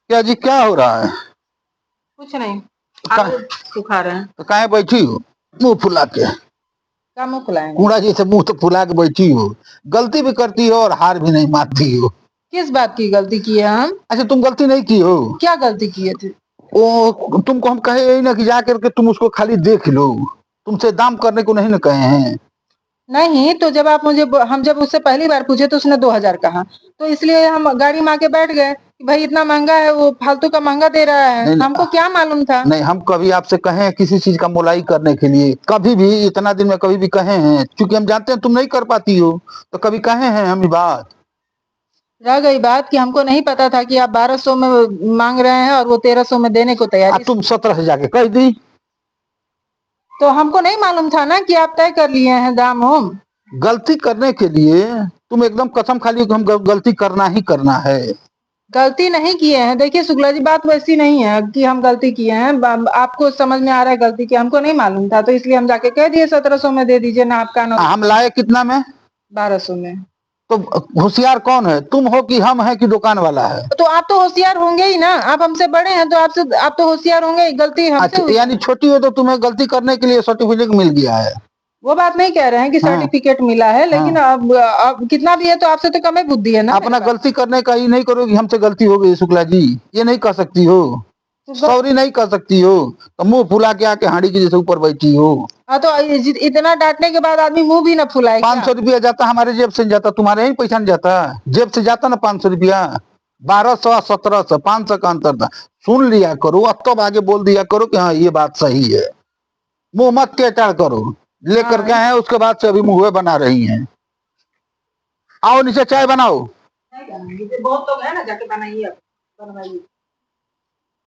क्या जी, क्या हो रहा है? कुछ नहीं, का, आलू सुखा रहे हैं। तो काहे बैठी हो मुंह फुला के? क्या मुंह फुलाएंगे? कूड़ा जी से मुंह तो फुला के बैठी हो। गलती भी करती हो और हार भी नहीं मानती हो। किस बात की गलती की है हम? अच्छा, तुम गलती नहीं की हो? क्या गलती किए थे? ओ, तुमको हम कहे यही ना कि जा करके तुम उसको खाली देख लो। तुमसे दाम करने को नहीं ना कहे हैं। नहीं तो जब आप मुझे हम जब उससे पहली बार पूछे तो उसने 2000 कहा, तो इसलिए हम गाड़ी में आके बैठ गए कि भाई इतना महंगा है, वो फालतू का महंगा दे रहा है, नहीं हमको क्या मालूम था। नहीं, हम कभी आपसे कहे हैं किसी चीज का मोलाई करने के लिए? कभी भी इतना दिन में कभी भी कहे हैं? क्योंकि हम जानते हैं तुम नहीं कर पाती हो, तो कभी कहे हैं हम ये बात? रह गई बात कि हमको नहीं पता था कि आप 1200 में मांग रहे हैं और वो 1300 में देने को तैयारी। तुम 17 से जाके कह दी। तो हमको नहीं मालूम था ना कि आप तय कर लिए हैं दाम हम। गलती करने के लिए तुम एकदम कसम खा ली कि हम गलती करना ही करना है। गलती नहीं किए हैं। देखिए शुक्ला जी, बात वैसी नहीं है कि हम गलती किए हैं। आपको समझ में आ रहा है गलती की, हमको नहीं मालूम था, तो इसलिए हम जाके कह दिए 1700 में दे दीजिए ना आपका ना। हम लाए कितना में? 1200 में। तो होशियार कौन है, तुम हो कि हम है कि दुकान वाला है? तो आप तो होशियार होंगे ही ना, आप हमसे बड़े हैं तो आपसे आप तो होशियार होंगे, गलती हमसे अच्छा, हुई। यानी छोटी हो तो तुम्हें गलती करने के लिए सर्टिफिकेट मिल गया है? वो बात नहीं कह रहे हैं कि हाँ, सर्टिफिकेट मिला है, लेकिन हाँ। अब कितना भी है तो आपसे तो कम ही बुद्धि है ना अपना मेरे पास। गलती करने का ही नहीं करोगी हमसे गलती हो गई शुक्ला जी, ये नहीं कर सकती हो? तो सॉरी नहीं कर सकती हो? तो मुंह फुला के आके हांडी के जैसे ऊपर बैठी हो। हाँ, तो इतना डांटने के बाद आदमी मुंह भी ना फुलाए क्या? 500 रुपया जाता हमारे जेब से नहीं जाता, तुम्हारे ही पैसा नहीं जाता? जेब से जाता ना 500 रुपया। 1200 1700 500 का अंतर था। सुन लिया करो, अब तब आगे बोल दिया करो कि हाँ ये बात सही है। मुंह मत टेढ़ करो। लेकर के आए उसके बाद से अभी मुंह बना रही हैं। आओ नीचे चाय बनाओ। नहीं बनाएंगे, बहुत लोग हैं ना, जाके बनाइए, बनवाइए।